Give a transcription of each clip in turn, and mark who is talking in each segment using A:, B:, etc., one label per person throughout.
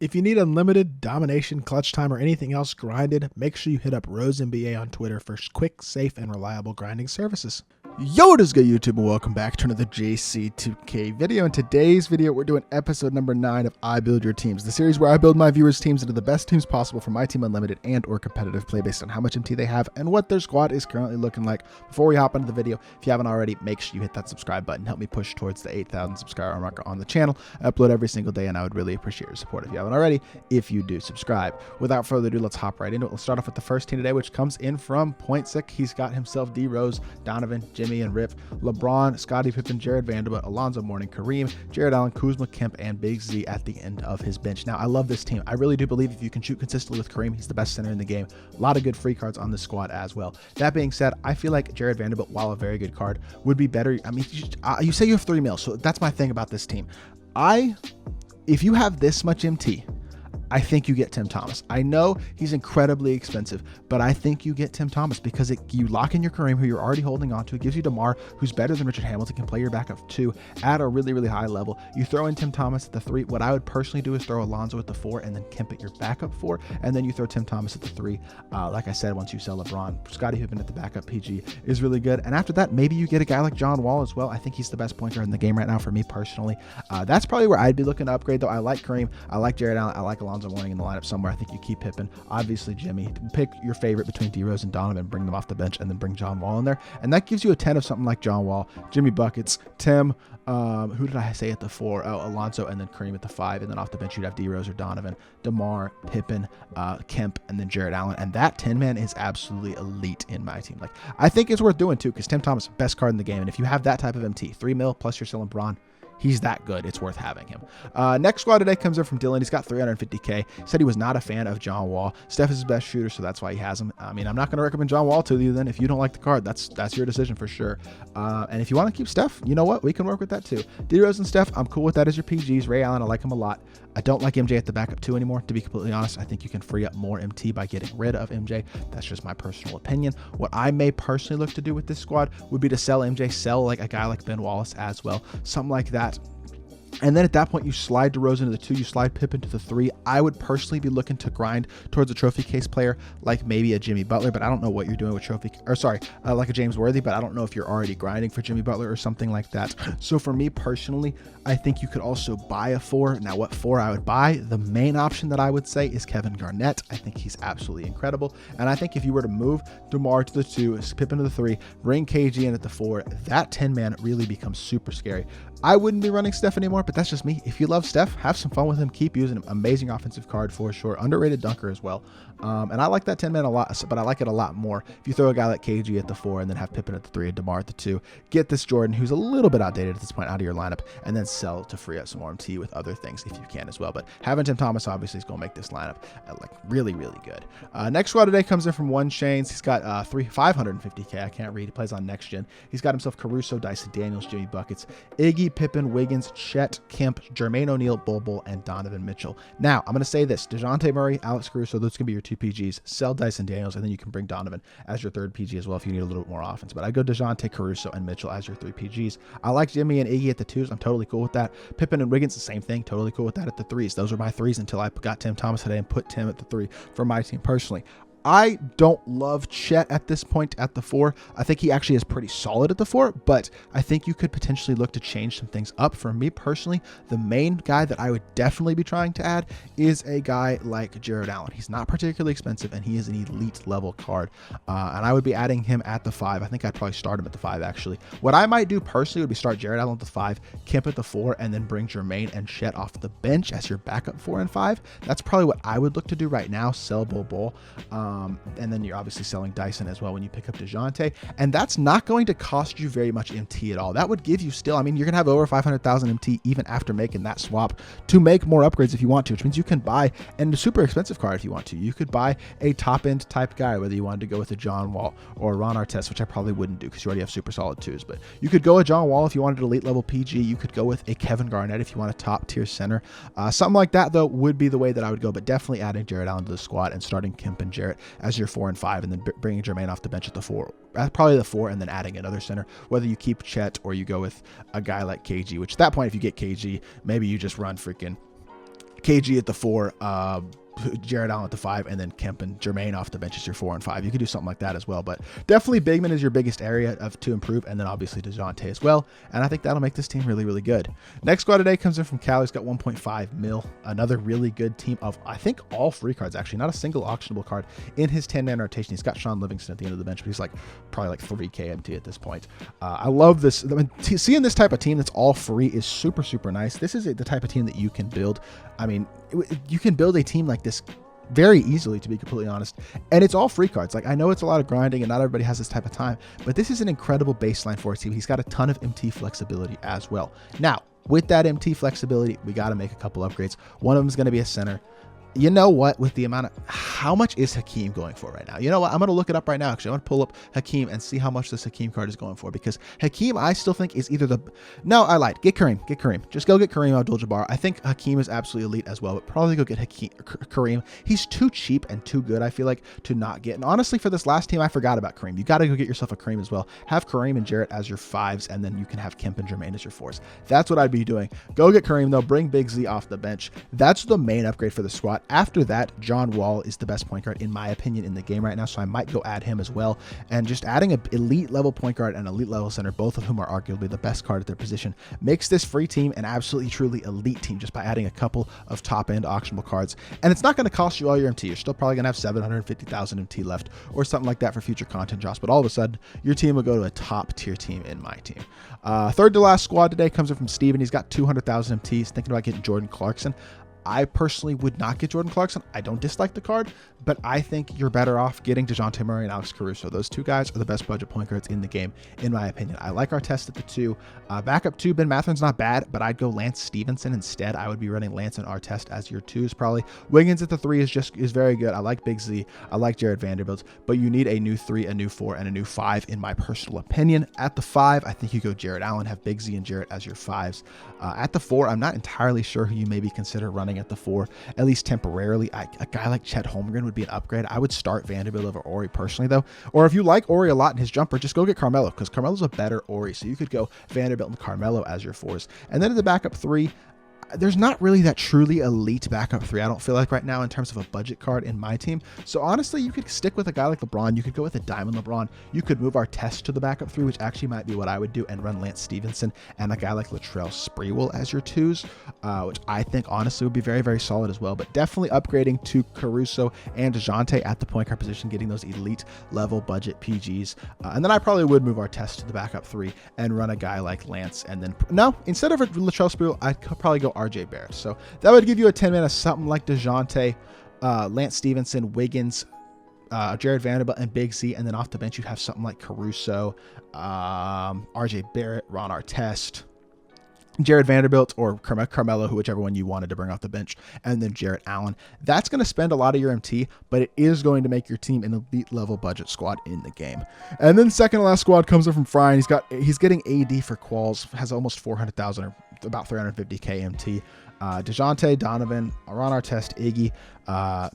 A: If you need unlimited domination, clutch time, or anything else grinded, make sure you hit up Rose NBA on Twitter for quick, safe, and reliable grinding services. Yo, what is good, YouTube, and welcome back to another JC2K video. In today's video, we're doing episode number 9 of I Build Your Teams, the series where I build my viewers' teams into the best teams possible for my team unlimited and or competitive play based on how much MT they have and what their squad is currently looking like. Before we hop into the video, if you haven't already, make sure you hit that subscribe button. Help me push towards the 8,000 subscriber marker on the channel. I upload every single day, and I would really appreciate your support if you haven't already, if you do subscribe. Without further ado, let's hop right into it. Let's start off with the first team today, which comes in from Point Sick. He's got himself D Rose, Donovan, Jimmy, and Rip, LeBron, Scottie Pippen, Jared Vanderbilt, Alonzo Mourning, Kareem, Jared Allen, Kuzma, Kemp, and Big Z at the end of his bench. Now, I love this team. I really do believe if you can shoot consistently with Kareem, he's the best center in the game. A lot of good free cards on this squad as well. That being said, I feel like Jared Vanderbilt, while a very good card, would be better. I mean, you say you have 3 mil, so that's my thing about this team. If you have this much MT, I think you get Tim Thomas. I know he's incredibly expensive, but I think you get Tim Thomas because you lock in your Kareem, who you're already holding on to. It gives you DeMar, who's better than Richard Hamilton, can play your backup 2 at a really, really high level. You throw in Tim Thomas at the 3. What I would personally do is throw Alonzo at the 4 and then Kemp at your backup 4, and then you throw Tim Thomas at the 3. Like I said, once you sell LeBron, Scottie Pippen at the backup PG is really good. And after that, maybe you get a guy like John Wall as well. I think he's the best point guard in the game right now for me personally. That's probably where I'd be looking to upgrade, though. I like Kareem, I like Jared Allen, I like Alonzo Mourning in the lineup somewhere. I think you keep Pippen, obviously Jimmy. Pick your favorite between D Rose and Donovan, bring them off the bench, and then bring John Wall in there, and that gives you a 10 of something like John Wall, Jimmy buckets, Tim, who did I say at the 4? Oh, Alonzo, and then Kareem at the 5, and then off the bench you'd have D Rose or Donovan, DeMar, Pippen, Kemp, and then Jared Allen, and that 10-man is absolutely elite in my team. Like, I think it's worth doing too, because Tim Thomas, best card in the game, and if you have that type of MT, 3 mil plus you're selling Braun, he's that good. It's worth having him. Next squad today comes in from Dylan. He's got 350K. Said he was not a fan of John Wall. Steph is his best shooter, so that's why he has him. I mean, I'm not going to recommend John Wall to you then. If you don't like the card, that's your decision for sure. And if you want to keep Steph, you know what? We can work with that too. D Rose and Steph, I'm cool with that as your PGs. Ray Allen, I like him a lot. I don't like MJ at the backup 2 anymore, to be completely honest. I think you can free up more MT by getting rid of MJ. That's just my personal opinion. What I may personally look to do with this squad would be to sell MJ, sell like a guy like Ben Wallace as well. Something like that. And then at that point, you slide DeRozan into the 2, you slide Pippen to the 3. I would personally be looking to grind towards a trophy case player like maybe a Jimmy Butler, but I don't know what you're doing with like a James Worthy, but I don't know if you're already grinding for Jimmy Butler or something like that. So for me personally, I think you could also buy a 4. Now, what 4 I would buy, the main option that I would say is Kevin Garnett. I think he's absolutely incredible. And I think if you were to move DeMar to the 2, Pippen to the 3, bring KG in at the 4, that 10-man really becomes super scary. I wouldn't be running Steph anymore, but that's just me. If you love Steph, have some fun with him. Keep using him. Amazing offensive card for sure. Underrated dunker as well. And I like that 10-man a lot, but I like it a lot more if you throw a guy like KG at the 4 and then have Pippen at the 3 and DeMar at the 2. Get this Jordan, who's a little bit outdated at this point, out of your lineup, and then sell to free up some more MT with other things if you can as well. But having Tim Thomas obviously is going to make this lineup like really, really good. Next squad today comes in from One Chains. He's got 550K. I can't read. He plays on Next Gen. He's got himself Caruso, Dyson Daniels, Jimmy Buckets, Iggy, Pippen, Wiggins, Chet, Kemp, Jermaine O'Neal, Bol, and Donovan Mitchell. Now, I'm going to say this. DeJounte Murray, Alex Caruso, those can be your 2 PGs. Sell Dyson Daniels, and then you can bring Donovan as your 3rd PG as well if you need a little bit more offense. But I go DeJounte, Caruso, and Mitchell as your 3 PGs. I like Jimmy and Iggy at the 2s. I'm totally cool with that. Pippen and Wiggins, the same thing. Totally cool with that at the 3s. Those are my 3s until I got Tim Thomas today and put Tim at the 3 for my team personally. I don't love Chet at this point at the 4. I think he actually is pretty solid at the 4, but I think you could potentially look to change some things up. For me personally, the main guy that I would definitely be trying to add is a guy like Jared Allen. He's not particularly expensive, and he is an elite level card, and I would be adding him at the 5. I think I'd probably start him at the 5, actually. What I might do personally would be start Jared Allen at the 5, Kemp at the 4, and then bring Jermaine and Chet off the bench as your backup 4 and 5. That's probably what I would look to do right now, sell Bol. And then you're obviously selling Dyson as well when you pick up DeJounte. And that's not going to cost you very much MT at all. That would give you still, I mean, you're going to have over 500,000 MT even after making that swap to make more upgrades if you want to, which means you can buy a super expensive card if you want to. You could buy a top-end type guy, whether you wanted to go with a John Wall or a Ron Artest, which I probably wouldn't do because you already have super solid 2s. But you could go with John Wall if you wanted an elite level PG. You could go with a Kevin Garnett if you want a top-tier center. Something like that, though, would be the way that I would go. But definitely adding Jared Allen to the squad and starting Kemp and Jarrett as your 4 and 5, and then bringing Jermaine off the bench at the 4. Probably the 4, and then adding another center, whether you keep Chet or you go with a guy like KG, which at that point, if you get KG, maybe you just run freaking KG at the 4, Jared Allen at the 5, and then Kemp and Jermaine off the bench is your 4 and 5. You could do something like that as well, but definitely bigman is your biggest area to improve, and then obviously DeJounte as well, and I think that'll make this team really, really good. Next squad today comes in from Cal. He's got 1.5 mil, another really good team of, I think, all free cards, actually, not a single auctionable card in his 10-man rotation. He's got Sean Livingston at the end of the bench, but he's like probably like 3 KMT at this point. I love this. I mean, seeing this type of team that's all free is super, super nice. This is the type of team that you can build. I mean, you can build a team like this very easily, to be completely honest, and it's all free cards. Like, I know it's a lot of grinding and not everybody has this type of time, but this is an incredible baseline for a team. He's got a ton of MT flexibility as well. Now, with that MT flexibility, we got to make a couple upgrades. One of them is going to be a center. You know what, with the amount of, how much is Hakeem going for right now? You know what, I'm going to look it up right now. Actually, I'm going to pull up Hakeem and see how much this Hakeem card is going for, because Hakeem, I still think, is either the, no, I lied. Get Kareem. Just go get Kareem Abdul-Jabbar. I think Hakeem is absolutely elite as well, but probably go get Kareem. He's too cheap and too good, I feel like, to not get. And honestly, for this last team, I forgot about Kareem. You got to go get yourself a Kareem as well. Have Kareem and Jarrett as your 5s, and then you can have Kemp and Jermaine as your 4s. That's what I'd be doing. Go get Kareem, though. Bring Big Z off the bench. That's the main upgrade for the squad. After that, John Wall is the best point guard, in my opinion, in the game right now, so I might go add him as well. And just adding an elite level point guard and elite level center, both of whom are arguably the best card at their position, makes this free team an absolutely, truly elite team just by adding a couple of top-end auctionable cards. And it's not going to cost you all your MT. You're still probably going to have 750,000 MT left or something like that for future content drops, but all of a sudden, your team will go to a top-tier team in my team. Third to last squad today comes in from Steven. He's got 200,000 MT. He's thinking about getting Jordan Clarkson. I personally would not get Jordan Clarkson. I don't dislike the card, but I think you're better off getting DeJounte Murray and Alex Caruso. Those two guys are the best budget point guards in the game, in my opinion. I like our test at the 2. Backup 2, Ben Matherin's not bad, but I'd go Lance Stevenson instead. I would be running Lance and our test as your 2s probably. Wiggins at the 3 is very good. I like Big Z. I like Jared Vanderbilt, but you need a new 3, a new 4, and a new 5 in my personal opinion. At the 5, I think you go Jared Allen, have Big Z and Jarrett as your 5s. At the 4, I'm not entirely sure who you maybe consider running at the 4, at least temporarily. A guy like Chet Holmgren would be an upgrade. I would start Vanderbilt over Ori personally, though. Or if you like Ori a lot in his jumper, just go get Carmelo, because Carmelo's a better Ori. So you could go Vanderbilt and Carmelo as your 4s. And then in the backup 3, there's not really that truly elite backup 3, I don't feel like, right now in terms of a budget card in my team. So honestly, you could stick with a guy like LeBron. You could go with a diamond LeBron. You could move our test to the backup 3, which actually might be what I would do, and run Lance Stevenson and a guy like Latrell Sprewell as your 2s, which I think honestly would be very, very solid as well. But definitely upgrading to Caruso and DeJounte at the point guard position, getting those elite level budget PGs. And then I probably would move our test to the backup 3 and run a guy like Lance. And then, no, instead of Latrell Sprewell, I'd probably go RJ Barrett. So that would give you a 10-man of something like DeJounte, Lance Stevenson, Wiggins, Jared Vanderbilt, and Big Z. And then off the bench, you'd have something like Caruso, RJ Barrett, Ron Artest, Jared Vanderbilt, or Carmelo, whichever one you wanted to bring off the bench, and then Jarrett Allen. That's going to spend a lot of your MT, but it is going to make your team an elite level budget squad in the game. And then second to last squad comes in from Fryan. He's getting AD for quals, has almost 400,000 or about 350k MT. DeJounte, Donovan, Ron Artest, Iggy,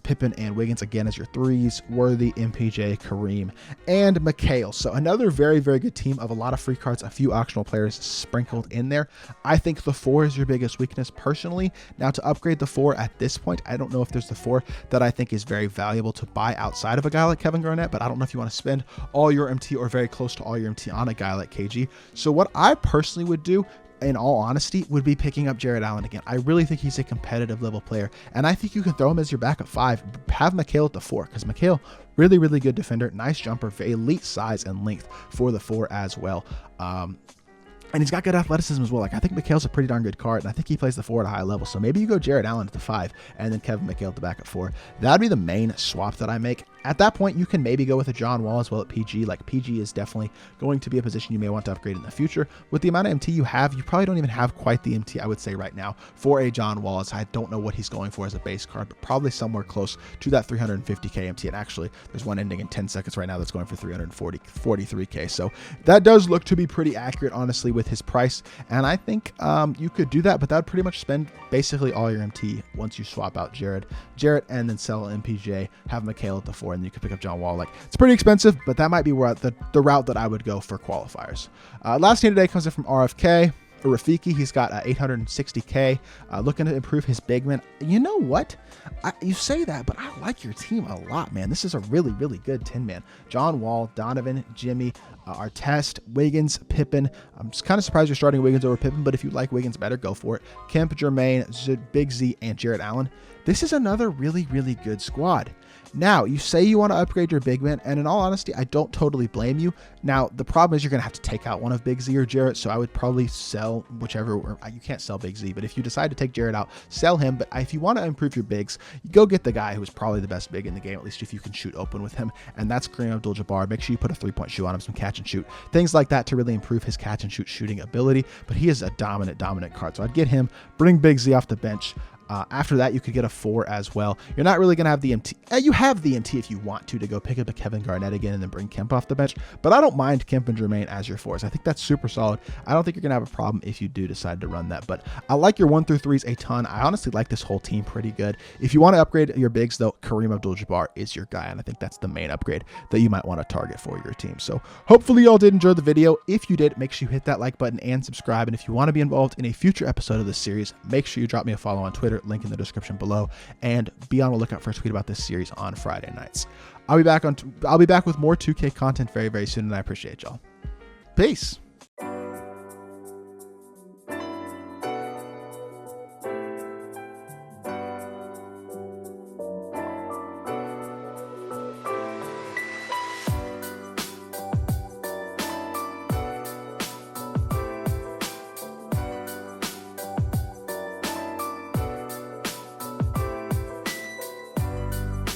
A: Pippen, and Wiggins again as your 3s, Worthy, MPJ, Kareem, and Mikhail. So another very, very good team of a lot of free cards, a few optional players sprinkled in there. I think the 4 is your biggest weakness personally. Now, to upgrade the 4 at this point, I don't know if there's the 4 that I think is very valuable to buy outside of a guy like Kevin Garnett, but I don't know if you want to spend all your MT or very close to all your MT on a guy like KG. So what I personally would do, in all honesty, would be picking up Jared Allen again. I really think he's a competitive level player, and I think you can throw him as your backup 5. Have Mikhail at the 4, because Mikhail, really, really good defender, nice jumper, elite size and length for the 4 as well. And he's got good athleticism as well. Like, I think Mikhail's a pretty darn good card, and I think he plays the 4 at a high level. So maybe you go Jared Allen at the 5, and then Kevin Mikhail at the backup 4. That'd be the main swap that I make. At that point, you can maybe go with a John Wall as well at PG. Like, PG is definitely going to be a position you may want to upgrade in the future. With the amount of MT you have, you probably don't even have quite the MT, I would say, right now for a John Wall. As I don't know what he's going for as a base card, but probably somewhere close to that 350k MT. And actually, there's one ending in 10 seconds right now that's going for 343k. So that does look to be pretty accurate, honestly, with his price. And I think you could do that, but that would pretty much spend basically all your MT once you swap out Jarrett, and then sell MPJ, have Mikhail at the 4, and you can pick up John Wall. Like, it's pretty expensive, but that might be where the route that I would go for qualifiers. Last team today comes in from RFK. Rafiki, he's got 860K, looking to improve his big man. You know what? You say that, but I like your team a lot, man. This is a really, really good 10-man. John Wall, Donovan, Jimmy, Artest, Wiggins, Pippen. I'm just kind of surprised you're starting Wiggins over Pippen, but if you like Wiggins better, go for it. Kemp, Jermaine, Big Z, and Jarrett Allen. This is another really, really good squad. Now, you say you want to upgrade your big man, and in all honesty, I don't totally blame you. Now, the problem is you're going to have to take out one of Big Z or Jarrett, so I would probably sell whichever, or you can't sell Big Z, but if you decide to take Jarrett out, sell him. But if you want to improve your bigs, you go get the guy who's probably the best big in the game, at least if you can shoot open with him, and that's Kareem Abdul-Jabbar. Make sure you put a three-point shoe on him, some catch and shoot, things like that to really improve his catch and shoot shooting ability, but he is a dominant card, so I'd get him, bring Big Z off the bench. After that, you could get a 4 as well. You're not really going to have the MT. You have the MT if you want to go pick up a Kevin Garnett again and then bring Kemp off the bench. But I don't mind Kemp and Jermaine as your 4s. I think that's super solid. I don't think you're going to have a problem if you do decide to run that. But I like your 1 through 3s a ton. I honestly like this whole team pretty good. If you want to upgrade your bigs, though, Kareem Abdul-Jabbar is your guy. And I think that's the main upgrade that you might want to target for your team. So hopefully y'all did enjoy the video. If you did, make sure you hit that like button and subscribe. And if you want to be involved in a future episode of this series, make sure you drop me a follow on Twitter. Link in the description below, and be on the lookout for a tweet about this series on Friday nights. I'll be back with more 2K content very, very soon, and I appreciate y'all. Peace.